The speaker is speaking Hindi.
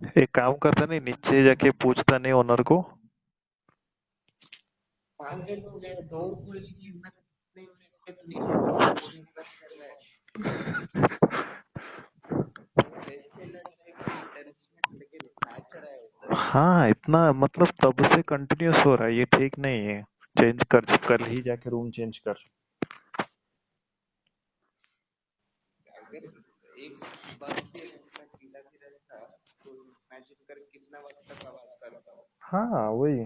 एक काम करता नहीं, नीचे जाके पूछता नहीं ओनर को। पागल हो गया, डोर खोलने की हिम्मत नहीं हो रही है, तू नीचे जाके पूछने की बात कर रहा है। ऐसे लग रहा है कोई टेरेस में लड़के नाच रहा है उधर। हाँ, इतना मतलब तब से कंटिन्यूस हो रहा है, ये ठीक नहीं है। चेंज कर, कल ही जाके रूम चेंज कर। अगर एक बल्ब भी रहता, पीला भी रहता, तो इमेजिन कर कितना वक्त तक आवाज करता हो। हाँ वही।